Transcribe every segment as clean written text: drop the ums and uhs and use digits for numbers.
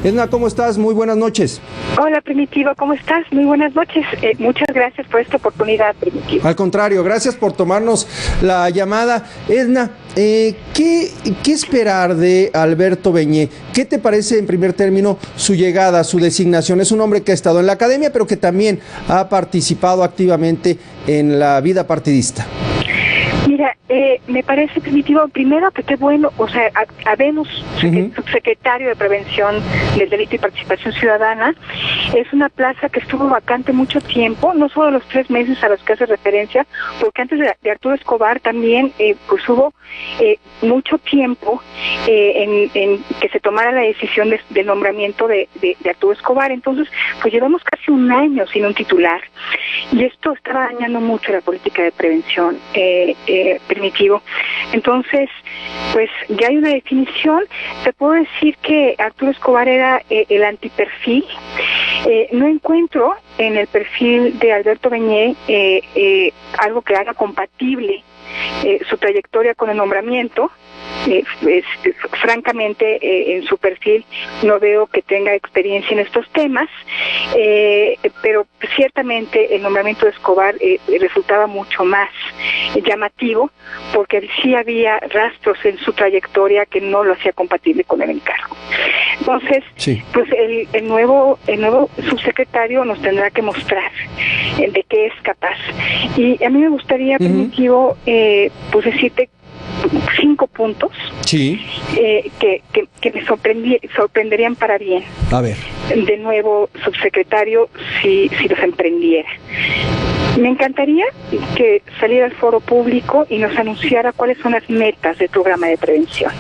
Edna, ¿cómo estás? Muy buenas noches. Hola, Primitivo, ¿cómo estás? Muy buenas noches. Muchas gracias por esta oportunidad, Primitivo. Al contrario, gracias por tomarnos la llamada. Edna, ¿qué esperar de Alberto Beñé? ¿Qué te parece en primer término su llegada, su designación? Es un hombre que ha estado en la academia, pero que también ha participado activamente en la vida partidista. Mira, me parece, Primitivo, primero que qué bueno, o sea, habemos subsecretario de Prevención del Delito y Participación Ciudadana. Es una plaza que estuvo vacante mucho tiempo, no solo los 3 meses a los que hace referencia, porque antes de Arturo Escobar también pues hubo mucho tiempo en que se tomara la decisión del nombramiento de Arturo Escobar. Entonces, pues llevamos casi un año sin un titular, y esto está dañando mucho la política de prevención, Primitivo. Entonces, pues ya hay una definición. Te puedo decir que Arturo Escobar era el antiperfil. No encuentro en el perfil de Alberto Beñé algo que haga compatible su trayectoria con el nombramiento. Francamente, en su perfil no veo que tenga experiencia en estos temas, pero ciertamente el nombramiento de Escobar resultaba mucho más llamativo, porque sí había rastros en su trayectoria que no lo hacía compatible con el encargo. Entonces, sí, pues el nuevo subsecretario nos tendrá que mostrar de qué es capaz. Y a mí me gustaría, Primitivo, pues decirte 5 puntos, sí, que me sorprenderían para bien. A ver. De nuevo subsecretario, si los emprendiera. Me encantaría que saliera al foro público y nos anunciara cuáles son las metas del programa de prevención.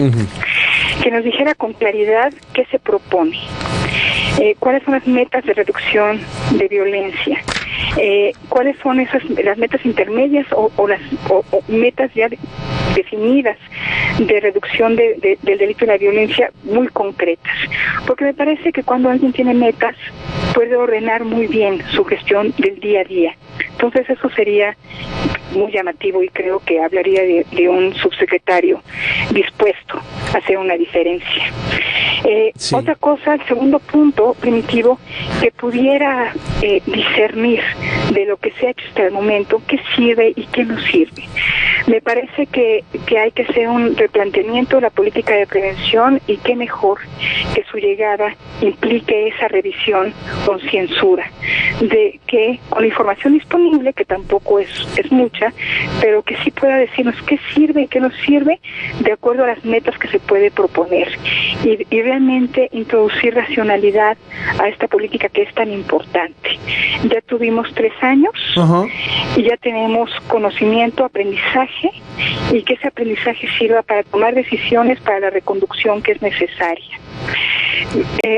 Que nos dijera con claridad qué se propone, cuáles son las metas de reducción de violencia, cuáles son las metas intermedias o metas ya definidas de reducción del delito y la violencia muy concretas, porque me parece que cuando alguien tiene metas puede ordenar muy bien su gestión del día a día. Entonces eso sería muy llamativo y creo que hablaría de un subsecretario dispuesto a hacer una diferencia. Sí. Otra cosa, el segundo punto, Primitivo, que pudiera discernir de lo que se ha hecho hasta el momento, qué sirve y qué no sirve. Me parece que hay que hacer un replanteamiento de la política de prevención, y qué mejor que su llegada implique esa revisión concienzuda, de que con la información disponible, que tampoco es mucha, pero que sí pueda decirnos qué sirve y qué no sirve de acuerdo a las metas que se puede proponer, y realmente introducir racionalidad a esta política que es tan importante. Ya tuvimos 3 años y ya tenemos conocimiento, aprendizaje, y que ese aprendizaje sirva para tomar decisiones para la reconducción que es necesaria.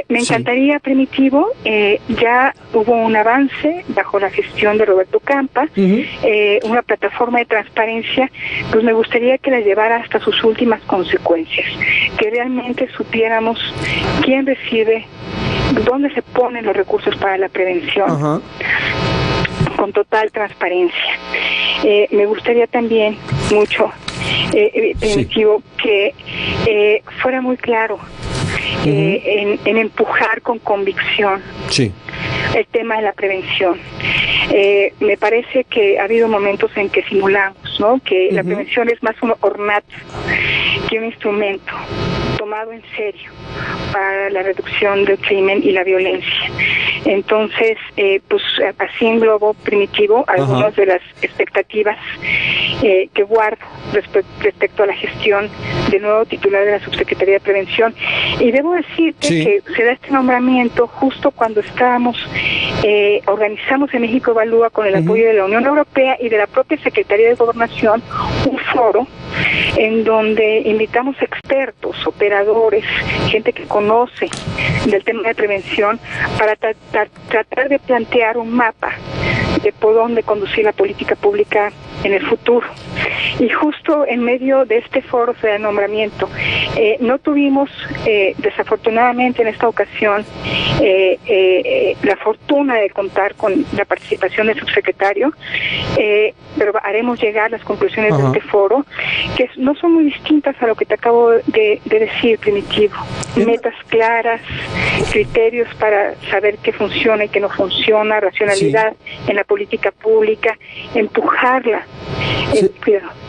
Me encantaría, Primitivo, ya hubo un avance bajo la gestión de Roberto Campa, una plataforma de transparencia, pues me gustaría que la llevara hasta sus últimas consecuencias, que realmente supiéramos quién recibe, dónde se ponen los recursos para la prevención, con total transparencia. Me gustaría también mucho, Primitivo, que fuera muy claro en empujar con convicción el tema de la prevención. Me parece que ha habido momentos en que simulamos, ¿no?, que la prevención es más un ornato que un instrumento tomado en serio para la reducción del crimen y la violencia. Entonces, pues así englobo, Primitivo, algunas de las expectativas que guardo respecto a la gestión del nuevo titular de la Subsecretaría de Prevención. Y debo decirte que se da este nombramiento justo cuando organizamos en México Evalúa, con el apoyo de la Unión Europea y de la propia Secretaría de Gobernación, un foro en donde invitamos expertos, operadores, gente que conoce del tema de prevención, para tratar de plantear un mapa de por dónde conducir la política pública en el futuro. Y justo en medio de este foro de nombramiento, no tuvimos, desafortunadamente en esta ocasión, la fortuna de contar con la participación del subsecretario, pero haremos llegar las conclusiones de este foro, que no son muy distintas a lo que te acabo de decir, Primitivo. Metas claras, criterios para saber qué funciona y qué no funciona, racionalidad en la política pública, empujarla.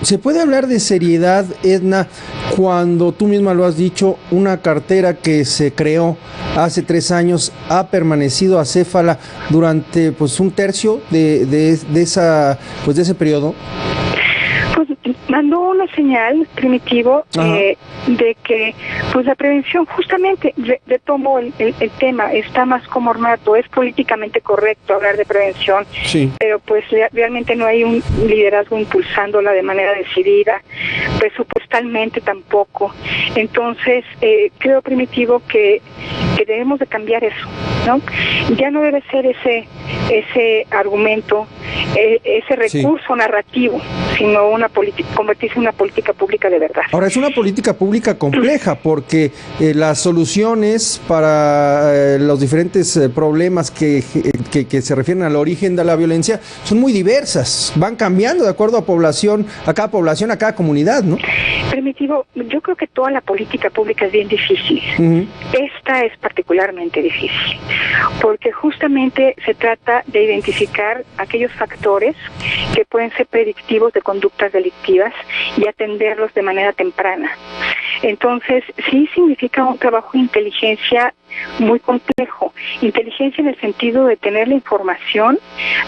¿Se puede hablar de seriedad, Edna, cuando tú misma lo has dicho, una cartera que se creó hace 3 años ha permanecido acéfala durante pues un tercio de ese periodo? Pues mandó una señal, Primitivo, de que pues la prevención, justamente, retomo el tema, está más como ornato, es políticamente correcto hablar de prevención, pero pues realmente no hay un liderazgo impulsándola de manera decidida, presupuestalmente tampoco. Entonces, creo, Primitivo, que debemos de cambiar eso, ¿no? Ya no debe ser ese argumento, ese recurso narrativo, sino convertirse en una política pública de verdad. Ahora, es una política pública compleja porque las soluciones para los diferentes problemas que se refieren al origen de la violencia son muy diversas, van cambiando de acuerdo a cada población, a cada comunidad, ¿no? Primitivo, yo creo que toda la política pública es bien difícil. Esta es particularmente difícil, porque justamente se trata de identificar aquellos factores que pueden ser predictivos de conductas delictivas y atenderlos de manera temprana. Entonces, sí significa un trabajo de inteligencia muy complejo. Inteligencia en el sentido de tener la información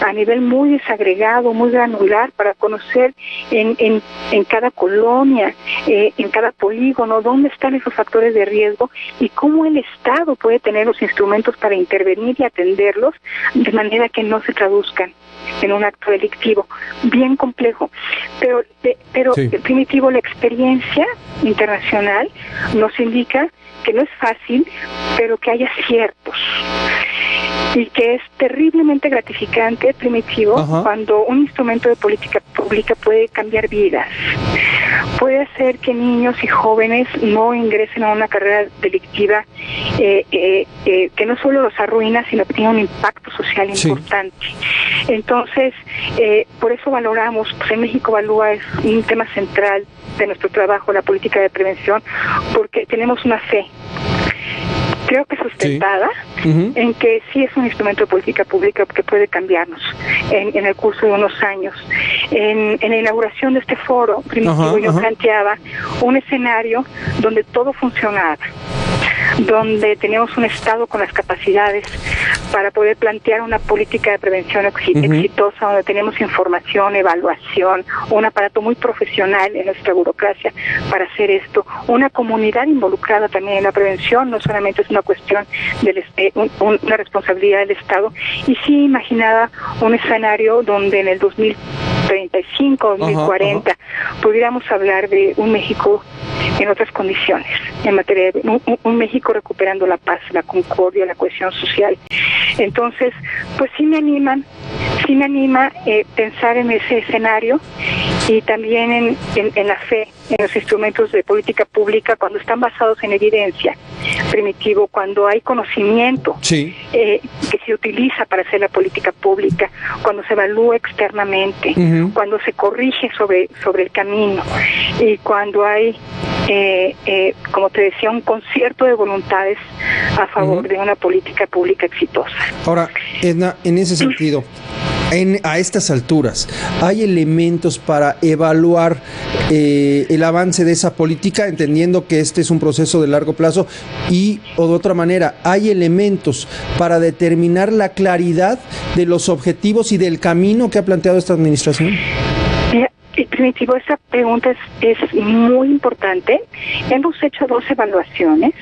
a nivel muy desagregado, muy granular, para conocer en cada colonia, en cada polígono, dónde están esos factores de riesgo y cómo el Estado puede tener los instrumentos para intervenir y atenderlos de manera que no se traduzcan en un acto delictivo. Bien complejo. Pero Primitivo, la experiencia internacional nos indica que no es fácil, pero que hay aciertos. Y que es terriblemente gratificante, Primitivo, cuando un instrumento de política pública puede cambiar vidas. Puede hacer que niños y jóvenes no ingresen a una carrera delictiva que no solo los arruina, sino que tiene un impacto social importante. Entonces, por eso valoramos, pues en México Evalúa es un tema central de nuestro trabajo, la política de prevención, porque tenemos una fe, creo que sustentada, en que sí es un instrumento de política pública que puede cambiarnos en el curso de unos años. En la inauguración de este foro, Primitivo, yo planteaba un escenario donde todo funcionara, donde teníamos un Estado con las capacidades para poder plantear una política de prevención exitosa, donde tenemos información, evaluación, un aparato muy profesional en nuestra burocracia para hacer esto, una comunidad involucrada también en la prevención, no solamente es una cuestión una responsabilidad del Estado, y sí imaginaba un escenario donde en el 2035, 2040, pudiéramos hablar de un México en otras condiciones, en materia de un México recuperando la paz, la concordia, la cohesión social. Entonces, pues sí me anima pensar en ese escenario y también en la fe, en los instrumentos de política pública cuando están basados en evidencia, Primitivo, cuando hay conocimiento que se utiliza para hacer la política pública, cuando se evalúa externamente, cuando se corrige sobre el camino y cuando hay, como te decía, un concierto de voluntades a favor de una política pública exitosa. Ahora, Edna, en ese sentido, a estas alturas, ¿hay elementos para evaluar el avance de esa política, entendiendo que este es un proceso de largo plazo? O de otra manera, ¿hay elementos para determinar la claridad de los objetivos y del camino que ha planteado esta administración? Primitivo, esa pregunta es muy importante. Hemos hecho 2 evaluaciones,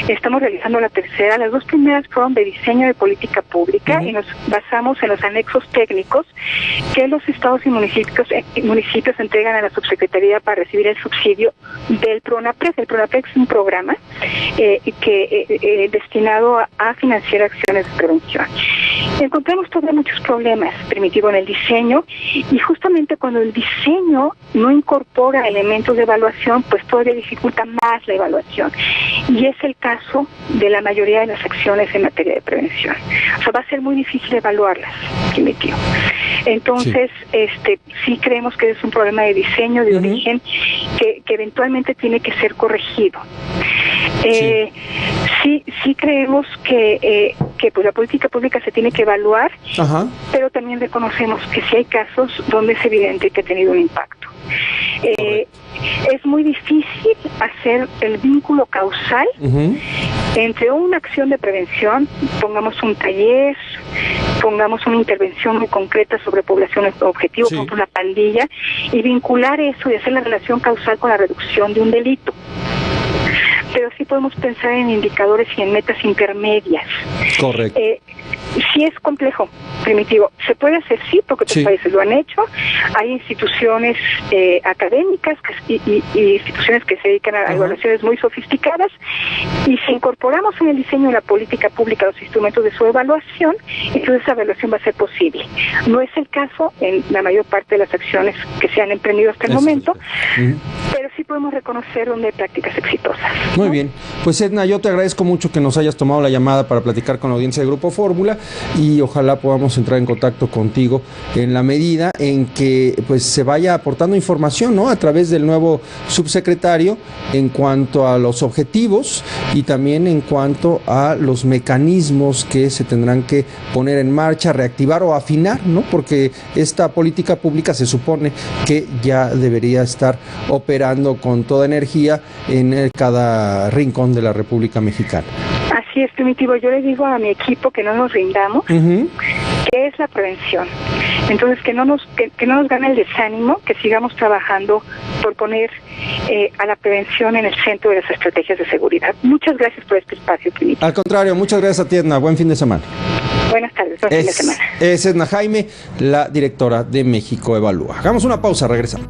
estamos realizando la tercera. Las 2 primeras fueron de diseño de política pública y nos basamos en los anexos técnicos que los estados y municipios entregan a la subsecretaría para recibir el subsidio del PRONAPRED. El PRONAPRED es un programa destinado a financiar acciones de prevención. encontramos todavía muchos problemas, Primitivo, en el diseño, y justamente cuando el diseño no incorpora elementos de evaluación, pues todavía dificulta más la evaluación. Y es el caso de la mayoría de las acciones en materia de prevención. O sea, va a ser muy difícil evaluarlas, Primitivo. Entonces, sí creemos que es un problema de diseño, de origen, que eventualmente tiene que ser corregido. Sí creemos que pues la política pública se tiene que evaluar, pero también reconocemos que sí hay casos donde es evidente que ha tenido un impacto. Es muy difícil hacer el vínculo causal entre una acción de prevención, pongamos un taller, pongamos una intervención muy concreta sobre poblaciones objetivo, como una pandilla, y vincular eso y hacer la relación causal con la reducción de un delito. Pero sí podemos pensar en indicadores y en metas intermedias. Correcto. Sí es complejo, Primitivo. Se puede hacer, sí, porque otros países lo han hecho. Hay instituciones académicas y instituciones que se dedican a evaluaciones muy sofisticadas, y si incorporamos en el diseño de la política pública los instrumentos de su evaluación, entonces esa evaluación va a ser posible. No es el caso en la mayor parte de las acciones que se han emprendido hasta el momento, pero sí podemos reconocer donde hay prácticas exitosas. Muy bien. Pues Edna, yo te agradezco mucho que nos hayas tomado la llamada para platicar con la audiencia de Grupo Fórmula, y ojalá podamos entrar en contacto contigo en la medida en que pues se vaya aportando información, ¿no?, a través del nuevo subsecretario en cuanto a los objetivos y también en cuanto a los mecanismos que se tendrán que poner en marcha, reactivar o afinar, ¿no?, porque esta política pública se supone que ya debería estar operando con toda energía en cada rincón de la República Mexicana. Así es, Primitivo. Yo le digo a mi equipo que no nos rindamos, que es la prevención. Entonces, que no nos gane el desánimo, que sigamos trabajando por poner a la prevención en el centro de las estrategias de seguridad. Muchas gracias por este espacio, Primitivo. Al contrario, muchas gracias a ti, Edna. Buen fin de semana. Buenas tardes, buen fin de semana. Es Edna Jaime, la directora de México Evalúa. Hagamos una pausa, regresamos.